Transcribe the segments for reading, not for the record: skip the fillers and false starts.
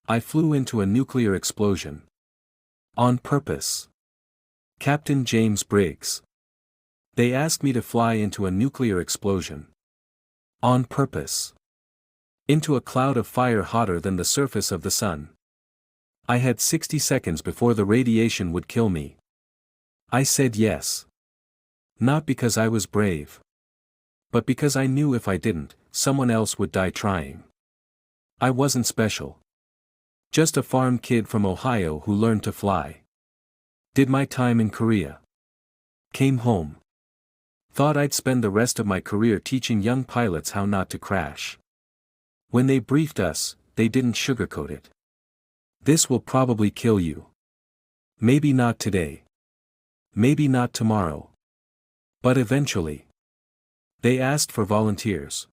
I flew into a nuclear explosion. On purpose. Captain James Briggs. They asked me to fly into a nuclear explosion. On purpose. Into a cloud of fire hotter than the surface of the sun. I had 60 seconds before the radiation would kill me. I said yes. Not because I was brave. But because I knew if I didn't, someone else would die trying. I wasn't special. Just a farm kid from Ohio who learned to fly. Did my time in Korea. Came home. Thought I'd spend the rest of my career teaching young pilots how not to crash. When they briefed us, they didn't sugarcoat it. This will probably kill you. Maybe not today. Maybe not tomorrow. But eventually. They asked for volunteers.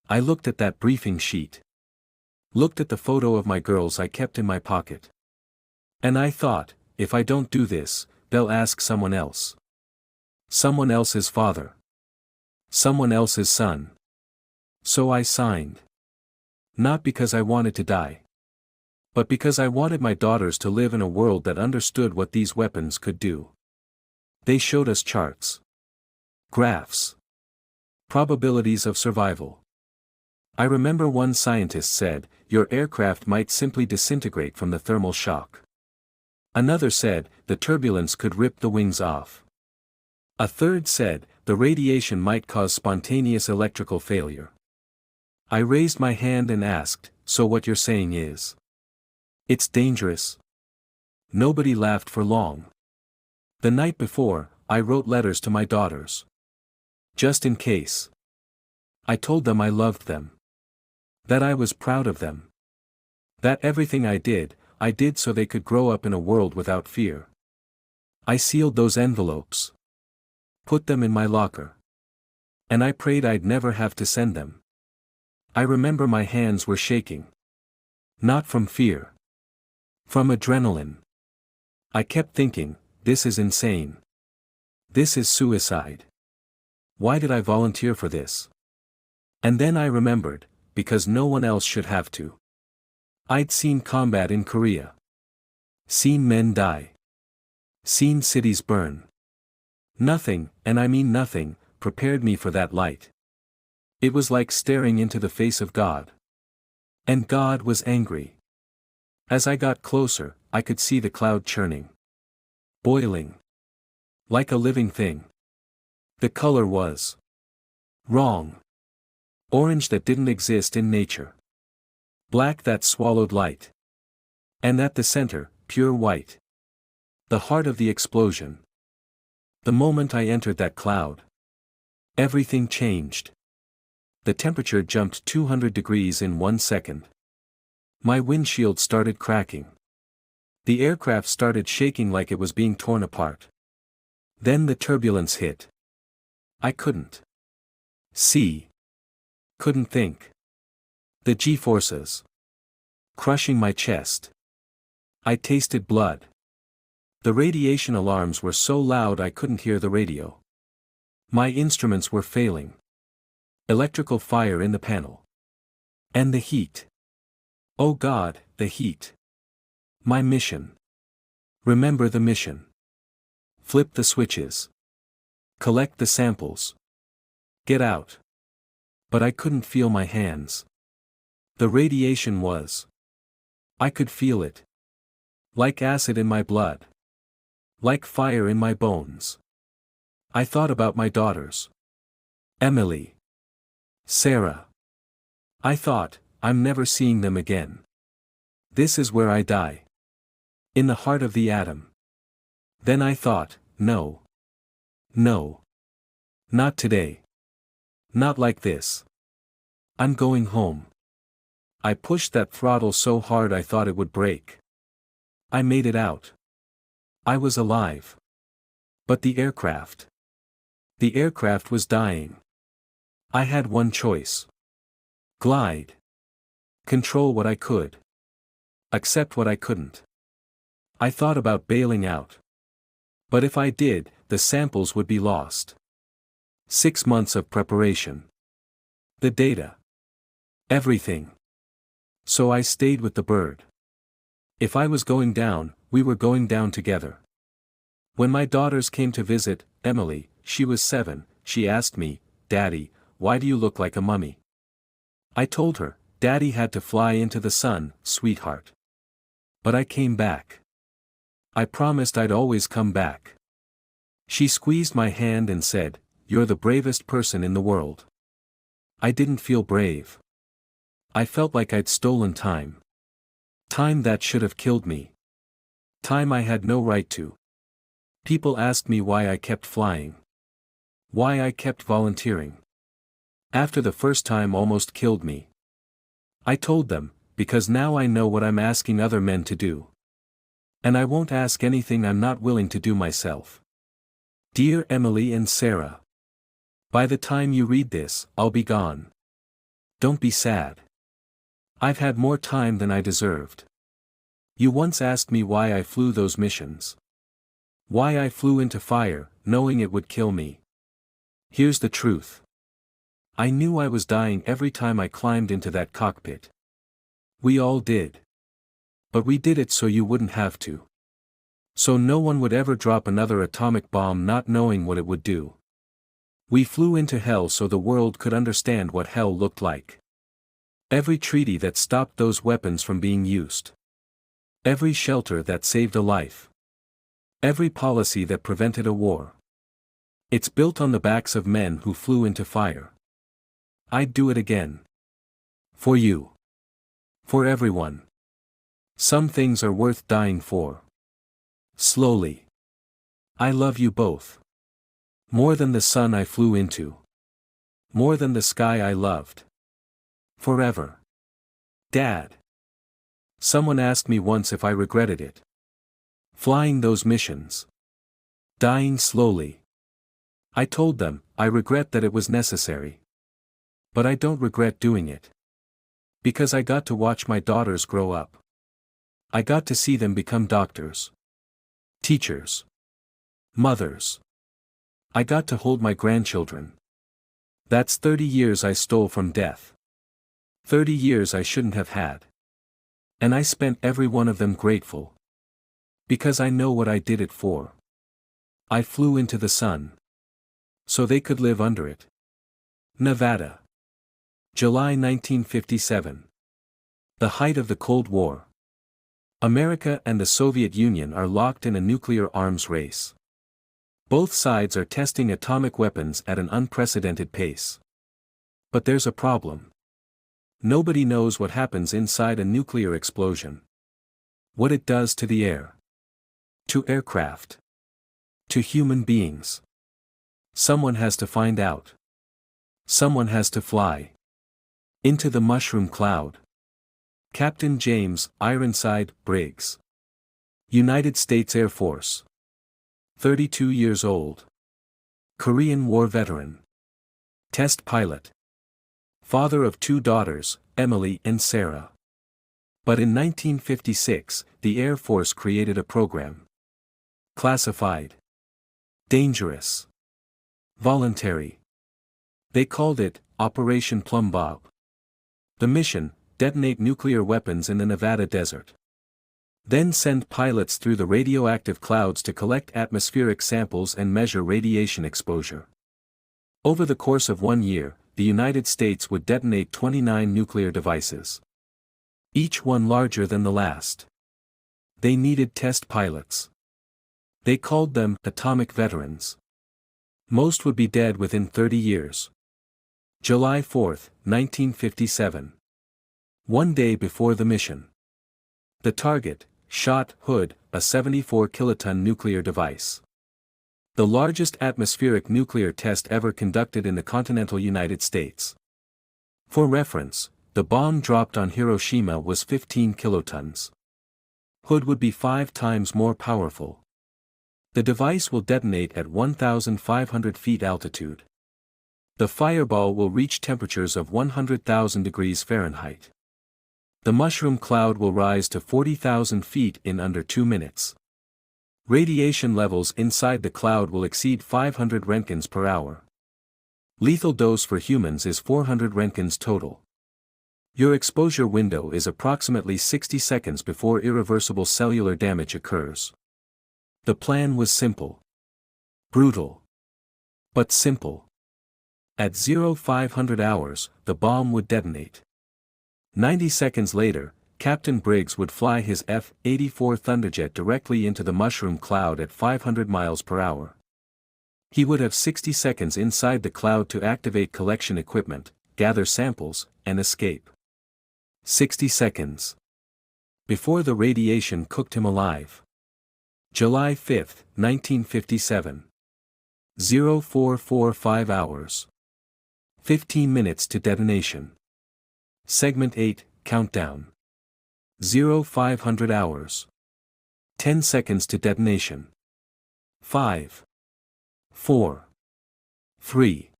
I looked at that briefing sheet. Looked at the photo of my girls I kept in my pocket. And I thought, if I don't do this, they'll ask someone else. Someone else's father. Someone else's son. So I signed. Not because I wanted to die. But because I wanted my daughters to live in a world that understood what these weapons could do. They showed us charts. Graphs. Probabilities of survival. I remember one scientist said, your aircraft might simply disintegrate from the thermal shock. Another said, the turbulence could rip the wings off. A third said, the radiation might cause spontaneous electrical failure. I raised my hand and asked, so what you're saying is? It's dangerous. Nobody laughed for long. The night before, I wrote letters to my daughters. Just in case. I told them I loved them. That I was proud of them. That everything I did so they could grow up in a world without fear. I sealed those envelopes. Put them in my locker. And I prayed I'd never have to send them. I remember my hands were shaking. Not from fear. From adrenaline. I kept thinking, this is insane. This is suicide. Why did I volunteer for this? And then I remembered, because no one else should have to. I'd seen combat in Korea. Seen men die. Seen cities burn. Nothing, and I mean nothing, prepared me for that light. It was like staring into the face of God. And God was angry. As I got closer, I could see the cloud churning. Boiling. Like a living thing. The color was wrong. Orange that didn't exist in nature. Black that swallowed light. And at the center, pure white. The heart of the explosion. The moment I entered that cloud. Everything changed. The temperature jumped 200 degrees in 1 second. My windshield started cracking. The aircraft started shaking like it was being torn apart. Then the turbulence hit. I couldn't see. Couldn't think. The G-forces. Crushing my chest. I tasted blood. The radiation alarms were so loud I couldn't hear the radio. My instruments were failing. Electrical fire in the panel. And the heat. Oh God, the heat. My mission. Remember the mission. Flip the switches. Collect the samples. Get out. But I couldn't feel my hands. The radiation was. I could feel it. Like acid in my blood. Like fire in my bones. I thought about my daughters. Emily. Sarah. I thought, I'm never seeing them again. This is where I die. In the heart of the atom. Then I thought, no. No. Not today. Not like this. I'm going home. I pushed that throttle so hard I thought it would break. I made it out. I was alive. But the aircraft. The aircraft was dying. I had one choice. Glide. Control what I could. Accept what I couldn't. I thought about bailing out. But if I did, the samples would be lost. 6 months of preparation. The data. Everything. So I stayed with the bird. If I was going down, we were going down together. When my daughters came to visit, Emily, she was 7, she asked me, "Daddy, why do you look like a mummy?" I told her, "Daddy had to fly into the sun, sweetheart. But I came back. I promised I'd always come back." She squeezed my hand and said, "You're the bravest person in the world." I didn't feel brave. I felt like I'd stolen time. Time that should have killed me. Time I had no right to. People asked me why I kept flying. Why I kept volunteering. After the first time almost killed me. I told them, because now I know what I'm asking other men to do. And I won't ask anything I'm not willing to do myself. Dear Emily and Sarah. By the time you read this, I'll be gone. Don't be sad. I've had more time than I deserved. You once asked me why I flew those missions. Why I flew into fire, knowing it would kill me. Here's the truth. I knew I was dying every time I climbed into that cockpit. We all did. But we did it so you wouldn't have to. So no one would ever drop another atomic bomb not knowing what it would do. We flew into hell so the world could understand what hell looked like. Every treaty that stopped those weapons from being used. Every shelter that saved a life. Every policy that prevented a war. It's built on the backs of men who flew into fire. I'd do it again. For you. For everyone. Some things are worth dying for. Slowly. I love you both. More than the sun I flew into. More than the sky I loved. Forever. Dad. Someone asked me once if I regretted it. Flying those missions. Dying slowly. I told them, I regret that it was necessary. But I don't regret doing it. Because I got to watch my daughters grow up. I got to see them become doctors. Teachers. Mothers. I got to hold my grandchildren. That's 30 years I stole from death. 30 years I shouldn't have had. And I spent every one of them grateful. Because I know what I did it for. I flew into the sun. So they could live under it. Nevada. July 1957. The height of the Cold War. America and the Soviet Union are locked in a nuclear arms race. Both sides are testing atomic weapons at an unprecedented pace. But there's a problem. Nobody knows what happens inside a nuclear explosion. What it does to the air. To aircraft. To human beings. Someone has to find out. Someone has to fly. Into the mushroom cloud. Captain James Ironside Briggs. United States Air Force. 32 years old. Korean War veteran. Test pilot. Father of 2 daughters, Emily and Sarah. But in 1956, the Air Force created a program. Classified. Dangerous. Voluntary. They called it Operation Plumbbob. The mission, detonate nuclear weapons in the Nevada desert. Then send pilots through the radioactive clouds to collect atmospheric samples and measure radiation exposure. Over the course of 1 year, the United States would detonate 29 nuclear devices. Each one larger than the last. They needed test pilots. They called them atomic veterans. Most would be dead within 30 years. July 4, 1957. 1 day before the mission. The target, shot Hood, a 74 kiloton nuclear device. The largest atmospheric nuclear test ever conducted in the continental United States. For reference, the bomb dropped on Hiroshima was 15 kilotons. Hood would be 5 times more powerful. The device will detonate at 1,500 feet altitude. The fireball will reach temperatures of 100,000 degrees Fahrenheit. The mushroom cloud will rise to 40,000 feet in under 2 minutes. Radiation levels inside the cloud will exceed 500 roentgens per hour. Lethal dose for humans is 400 roentgens total. Your exposure window is approximately 60 seconds before irreversible cellular damage occurs. The plan was simple. Brutal. But simple. At 0500 hours, the bomb would detonate. 90 seconds later, Captain Briggs would fly his F-84 Thunderjet directly into the mushroom cloud at 500 miles per hour. He would have 60 seconds inside the cloud to activate collection equipment, gather samples, and escape. 60 seconds. Before the radiation cooked him alive. July 5, 1957. 0445 hours. 15 minutes to detonation. Segment 8, Countdown. 0500 hours. 10 seconds to detonation. 5. 4. 3.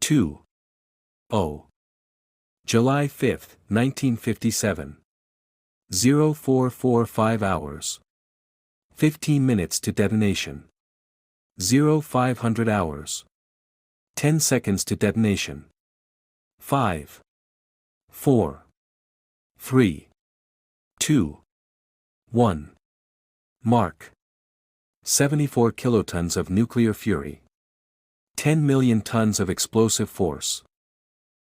2. 0. July 5, 1957. 0445 hours. 15 minutes to detonation. 0500 hours. 10 seconds to detonation. 5. 4. 3. 2. 1. Mark. 74 kilotons of nuclear fury. 10 million tons of explosive force.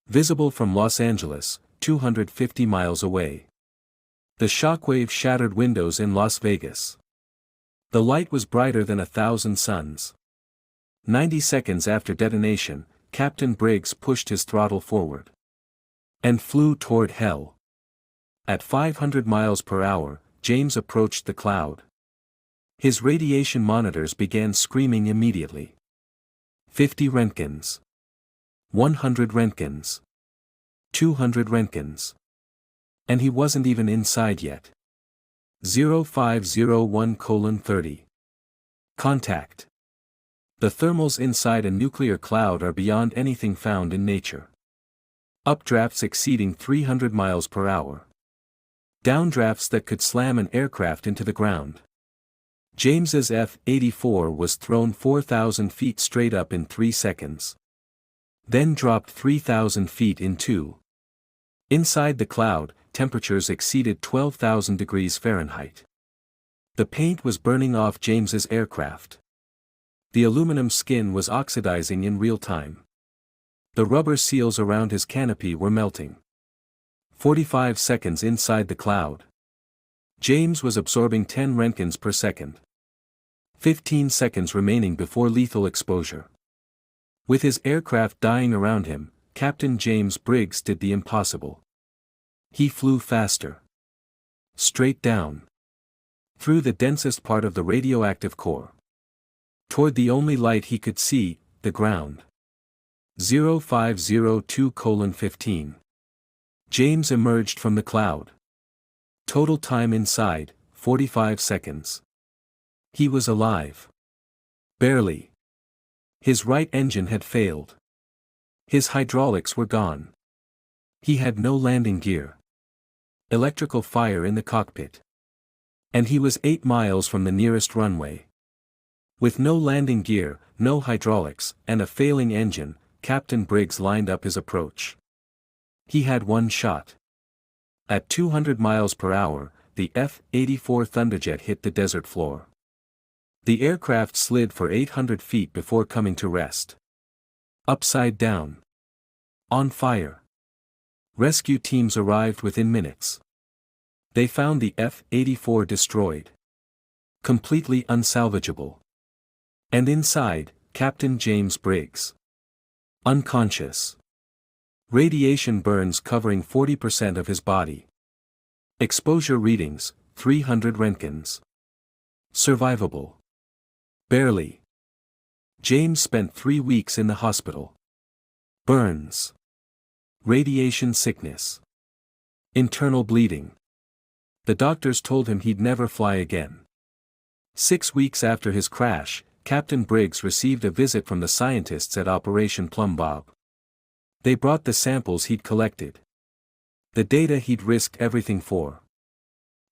Visible from Los Angeles, 250 miles away. The shockwave shattered windows in Las Vegas. The light was brighter than 1,000 suns. 90 seconds after detonation, Captain Briggs pushed his throttle forward. And flew toward hell. At 500 miles per hour, James approached the cloud. His radiation monitors began screaming immediately. 50 Roentgens. 100 Roentgens. 200 Roentgens. And he wasn't even inside yet. 0501:30. Contact. The thermals inside a nuclear cloud are beyond anything found in nature. Updrafts exceeding 300 miles per hour. Downdrafts that could slam an aircraft into the ground. James's F-84 was thrown 4,000 feet straight up in 3 seconds. Then dropped 3,000 feet in 2. Inside the cloud, temperatures exceeded 12,000 degrees Fahrenheit. The paint was burning off James's aircraft. The aluminum skin was oxidizing in real time. The rubber seals around his canopy were melting. 45 seconds inside the cloud. James was absorbing 10 Roentgens per second. 15 seconds remaining before lethal exposure. With his aircraft dying around him, Captain James Briggs did the impossible. He flew faster. Straight down. Through the densest part of the radioactive core. Toward the only light he could see, the ground. 0502:15. James emerged from the cloud. Total time inside, 45 seconds. He was alive. Barely. His right engine had failed. His hydraulics were gone. He had no landing gear. Electrical fire in the cockpit. And he was 8 miles from the nearest runway. With no landing gear, no hydraulics, and a failing engine, Captain Briggs lined up his approach. He had one shot. At 200 miles per hour, the F-84 Thunderjet hit the desert floor. The aircraft slid for 800 feet before coming to rest. Upside down. On fire. Rescue teams arrived within minutes. They found the F-84 destroyed. Completely unsalvageable. And inside, Captain James Briggs. Unconscious. Radiation burns covering 40% of his body. Exposure readings, 300 Roentgens. Survivable. Barely. James spent 3 weeks in the hospital. Burns. Radiation sickness. Internal bleeding. The doctors told him he'd never fly again. 6 weeks after his crash, Captain Briggs received a visit from the scientists at Operation Plumbbob. They brought the samples he'd collected. The data he'd risked everything for.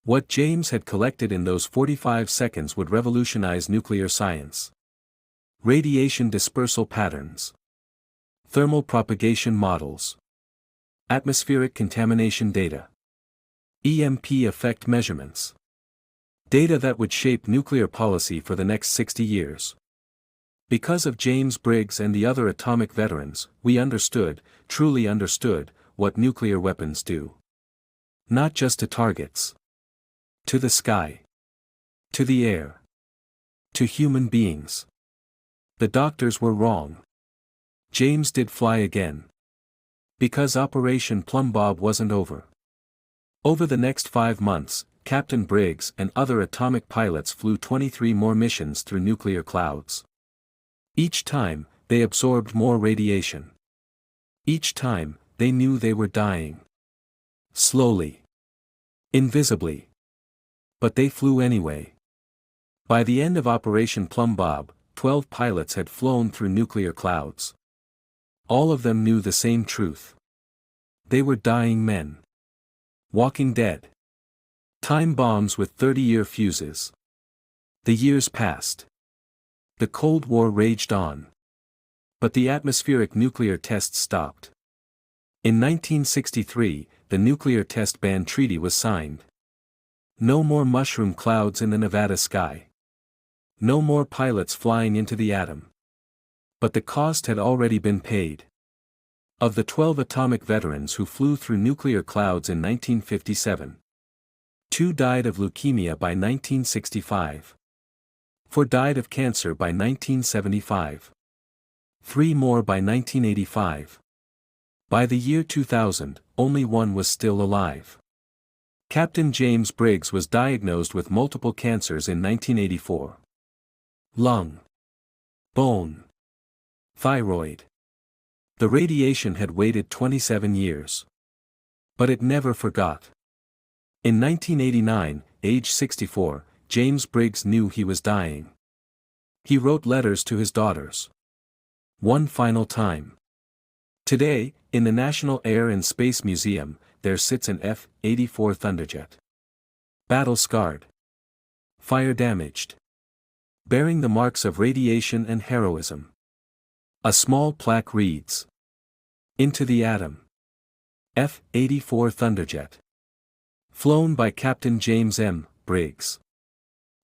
What James had collected in those 45 seconds would revolutionize nuclear science. Radiation dispersal patterns. Thermal propagation models. Atmospheric contamination data. EMP effect measurements. Data that would shape nuclear policy for the next 60 years. Because of James Briggs and the other atomic veterans, we understood, truly understood, what nuclear weapons do. Not just to targets. To the sky. To the air. To human beings. The doctors were wrong. James did fly again. Because Operation Plumbbob wasn't over. Over the next 5 months, Captain Briggs and other atomic pilots flew 23 more missions through nuclear clouds. Each time, they absorbed more radiation. Each time, they knew they were dying. Slowly. Invisibly. But they flew anyway. By the end of Operation Plumbbob, 12 pilots had flown through nuclear clouds. All of them knew the same truth. They were dying men. Walking dead. Time bombs with 30-year fuses. The years passed. The Cold War raged on. But the atmospheric nuclear tests stopped. In 1963, the Nuclear Test Ban Treaty was signed. No more mushroom clouds in the Nevada sky. No more pilots flying into the atom. But the cost had already been paid. Of the 12 atomic veterans who flew through nuclear clouds in 1957, 2 died of leukemia by 1965. 4 died of cancer by 1975. 3 more by 1985. By the year 2000, only 1 was still alive. Captain James Briggs was diagnosed with multiple cancers in 1984. Lung. Bone. Thyroid. The radiation had waited 27 years. But it never forgot. In 1989, age 64, James Briggs knew he was dying. He wrote letters to his daughters. One final time. Today, in the National Air and Space Museum, there sits an F-84 Thunderjet. Battle-scarred. Fire-damaged. Bearing the marks of radiation and heroism. A small plaque reads, "Into the Atom. F-84 Thunderjet. Flown by Captain James M. Briggs.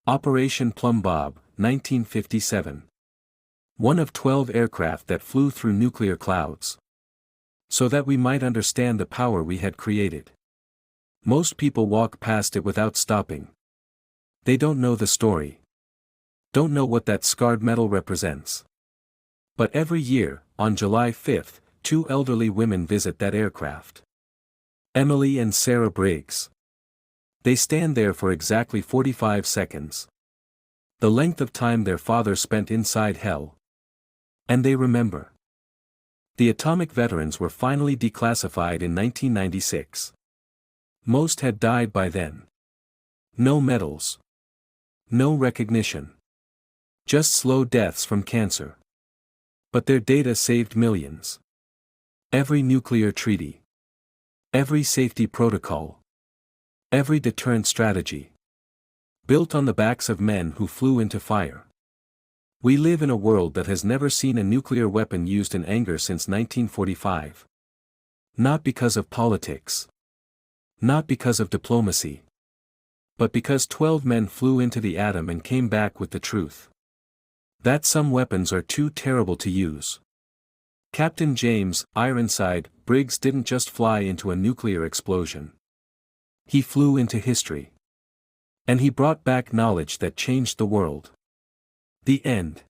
Operation Plumbbob, 1957. One of 12 aircraft that flew through nuclear clouds. So that we might understand the power we had created. Most people walk past it without stopping. They don't know the story. Don't know what that scarred metal represents. But every year, on July 5th, 2 elderly women visit that aircraft. Emily and Sarah Briggs. They stand there for exactly 45 seconds. The length of time their father spent inside hell. And they remember. The atomic veterans were finally declassified in 1996. Most had died by then. No medals. No recognition. Just slow deaths from cancer. But their data saved millions. Every nuclear treaty. Every safety protocol. Every deterrent strategy. Built on the backs of men who flew into fire. We live in a world that has never seen a nuclear weapon used in anger since 1945. Not because of politics. Not because of diplomacy. But because 12 men flew into the atom and came back with the truth. That some weapons are too terrible to use. Captain James Ironside Briggs didn't just fly into a nuclear explosion. He flew into history. And he brought back knowledge that changed the world. The end.